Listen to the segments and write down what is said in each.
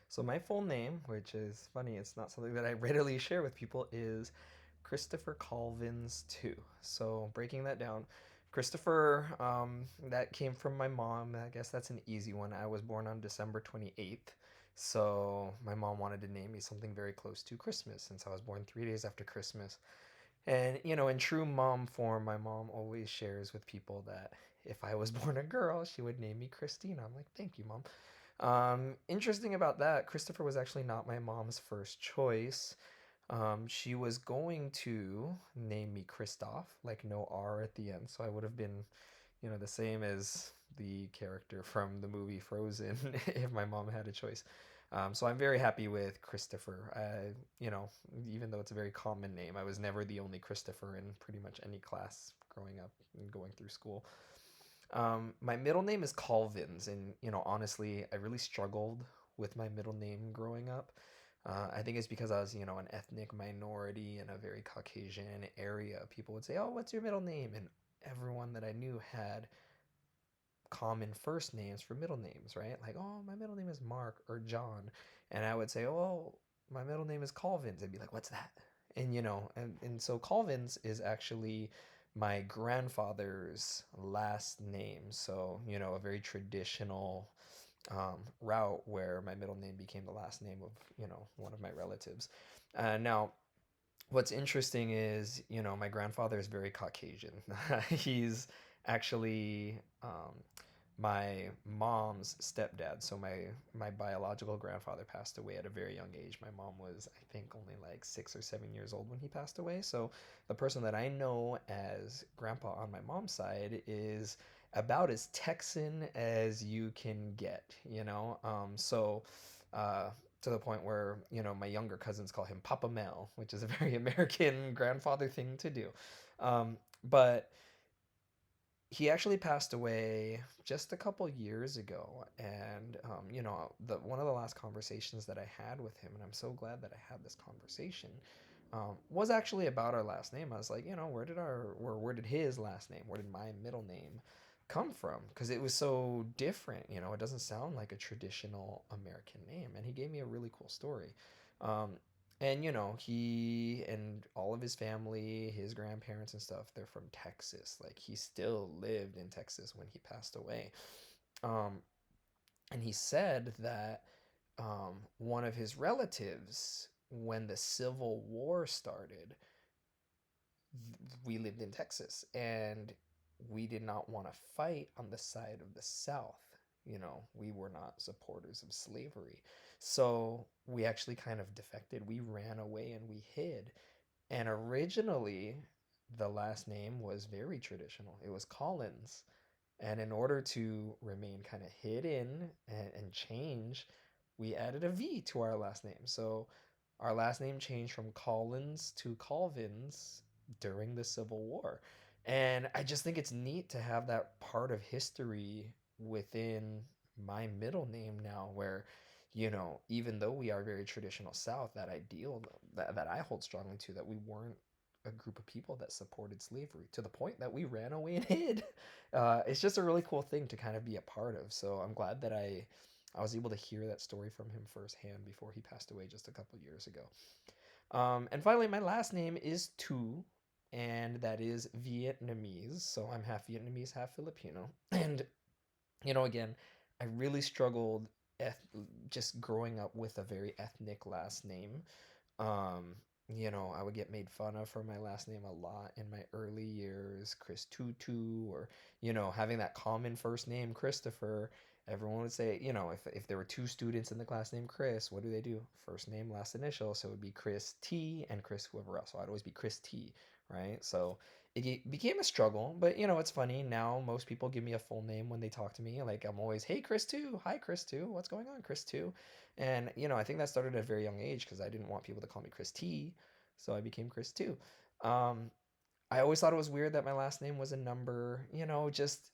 So my full name, which is funny, it's not something that I readily share with people, is Christopher Colvins too. So breaking that down, Christopher, that came from my mom. I guess that's an easy one. I was born on December 28th. So my mom wanted to name me something very close to Christmas since I was born 3 days after Christmas. And, in true mom form, my mom always shares with people that if I was born a girl, she would name me Christina. I'm like, thank you, mom. Interesting about that, Christopher was actually not my mom's first choice. She was going to name me Kristoff, like no R at the end. So I would have been, the same as the character from the movie Frozen if my mom had a choice. So I'm very happy with Christopher. Even though it's a very common name, I was never the only Christopher in pretty much any class growing up and going through school. My middle name is Colvins, and honestly, I really struggled with my middle name growing up. I think it's because I was, an ethnic minority in a very Caucasian area. People would say, "Oh, what's your middle name?" And everyone that I knew had common first names for middle names, right? Like, "Oh, my middle name is Mark or John," and I would say, "Oh, my middle name is Colvins." They'd be like, "What's that?" And so Colvins is actually my grandfather's last name. So, a very traditional route where my middle name became the last name of, one of my relatives. Now, what's interesting is, my grandfather is very Caucasian. He's actually my mom's stepdad. So my biological grandfather passed away at a very young age. My mom was, I think, only like 6 or 7 years old when he passed away. So the person that I know as grandpa on my mom's side is about as Texan as you can get. Uh, to the point where, my younger cousins call him Papa Mel, which is a very American grandfather thing to do. But he actually passed away just a couple years ago, and the one of the last conversations that I had with him, and I'm so glad that I had this conversation, was actually about our last name. I was like, where did his last name, where did my middle name come from? Because it was so different. It doesn't sound like a traditional American name, and he gave me a really cool story. Um, and he and all of his family, his grandparents and stuff, they're from Texas. Like he still lived in Texas when he passed away. Um, and he said that one of his relatives, when the Civil War started, we lived in Texas and we did not want to fight on the side of the South. We were not supporters of slavery. So we actually kind of defected. We ran away and we hid. And originally, the last name was very traditional. It was Collins. And in order to remain kind of hidden and change, we added a V to our last name. So our last name changed from Collins to Colvins during the Civil War. And I just think it's neat to have that part of history within my middle name now, where, even though we are very traditional South, that ideal that I hold strongly to, that we weren't a group of people that supported slavery to the point that we ran away and hid. It's just a really cool thing to kind of be a part of. So I'm glad that I was able to hear that story from him firsthand before he passed away just a couple years ago. And finally, my last name is Tu, and that is Vietnamese. So I'm half Vietnamese, half Filipino. And again, I really struggled just growing up with a very ethnic last name. I would get made fun of for my last name a lot in my early years, Chris Tutu, or, having that common first name, Christopher. Everyone would say, if there were two students in the class named Chris, what do they do? First name, last initial. So it would be Chris T and Chris whoever else. So I'd always be Chris T, right? So became a struggle, but it's funny now. Most people give me a full name when they talk to me. Like I'm always, "Hey, Chris too. Hi, Chris too. What's going on, Chris too?" And I think that started at a very young age because I didn't want people to call me Chris T, so I became Chris too. Um, I always thought it was weird that my last name was a number. Just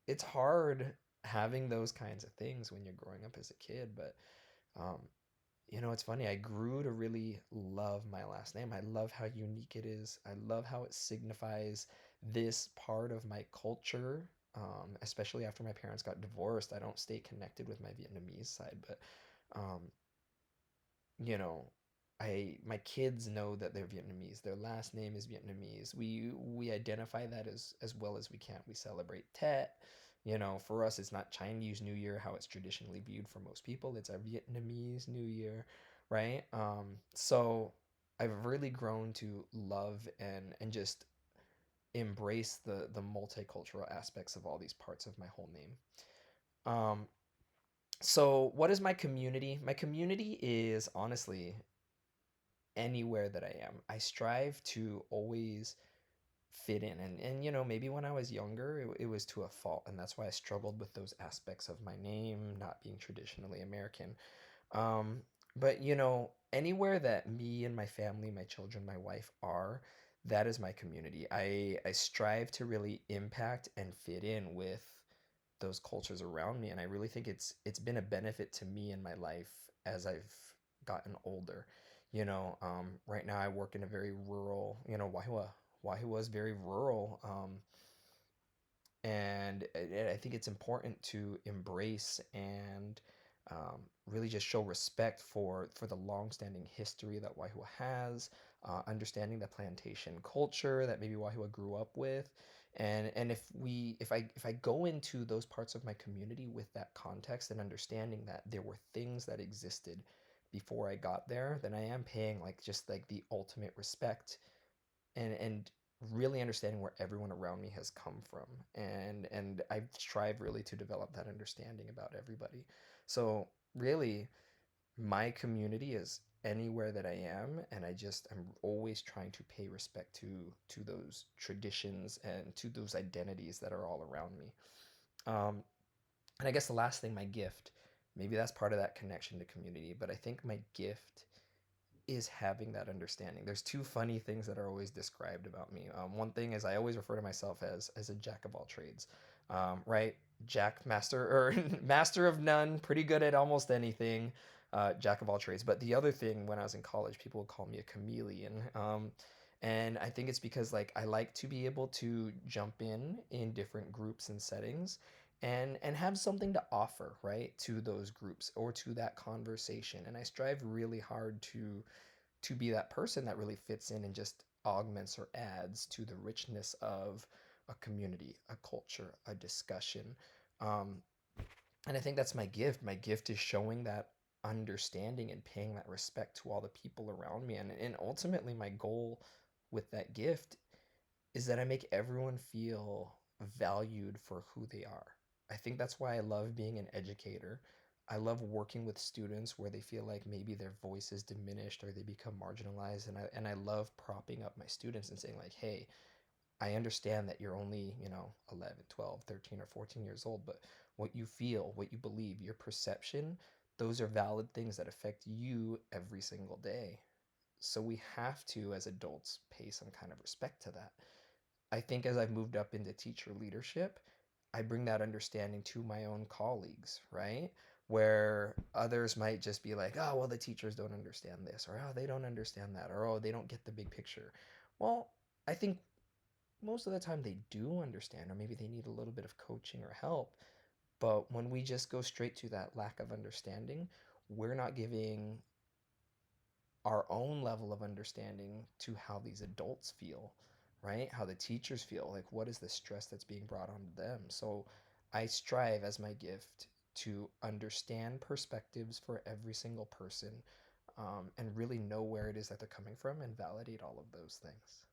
it's hard having those kinds of things when you're growing up as a kid, but um, it's funny. I grew to really love my last name. I love how unique it is. I love how it signifies this part of my culture. Especially after my parents got divorced, I don't stay connected with my Vietnamese side, but you know, my kids know that they're Vietnamese. Their last name is Vietnamese. We identify that as well as we can. We celebrate Tet. You know, for us, it's not Chinese New Year, how it's traditionally viewed for most people. It's our Vietnamese New Year, right? So I've really grown to love and just embrace the multicultural aspects of all these parts of my whole name. Um, so what is my community? My community is honestly anywhere that I am. I strive to always fit in. And you know, maybe when I was younger, it was to a fault. And that's why I struggled with those aspects of my name not being traditionally American. Um, but you know, anywhere that me and my family, my children, my wife are, that is my community. I strive to really impact and fit in with those cultures around me, and I really think it's been a benefit to me in my life as I've gotten older. You know, right now I work in a very rural, you know, Wahoo. Wahoo is very rural, and I think it's important to embrace and really just show respect for the long-standing history that Waihua has, understanding the plantation culture that maybe Waihua grew up with, and if I go into those parts of my community with that context and understanding that there were things that existed before I got there, then I am paying like just like the ultimate respect and really understanding where everyone around me has come from, and I strive really to develop that understanding about everybody. So really my community is anywhere that I am, and I'm always trying to pay respect to those traditions and to those identities that are all around me. And I guess the last thing, my gift, maybe that's part of that connection to community, but I think my gift is having that understanding. There's two funny things that are always described about me. One thing is I always refer to myself as a jack of all trades, right? Jack master or master of none, pretty good at almost anything. Jack of all trades. But the other thing, when I was in college, people would call me a chameleon. And I think it's because like I like to be able to jump in different groups and settings and have something to offer, right, to those groups or to that conversation. And I strive really hard to be that person that really fits in and just augments or adds to the richness of a community, a culture, a discussion. Um, and I think that's my gift. My gift is showing that understanding and paying that respect to all the people around me. And ultimately, my goal with that gift is that I make everyone feel valued for who they are. I think that's why I love being an educator. I love working with students where they feel like maybe their voice is diminished or they become marginalized, and I love propping up my students and saying like, "Hey, I understand that you're only, you know, 11, 12, 13 or 14 years old, but what you feel, what you believe, your perception, those are valid things that affect you every single day. So we have to, as adults, pay some kind of respect to that." I think as I've moved up into teacher leadership, I bring that understanding to my own colleagues, right? Where others might just be like, oh, well, the teachers don't understand this, or oh, they don't understand that, or oh, they don't get the big picture. Well, I think most of the time they do understand, or maybe they need a little bit of coaching or help. But when we just go straight to that lack of understanding, we're not giving our own level of understanding to how these adults feel, right? How the teachers feel. Like, what is the stress that's being brought onto them? So I strive as my gift to understand perspectives for every single person, and really know where it is that they're coming from and validate all of those things.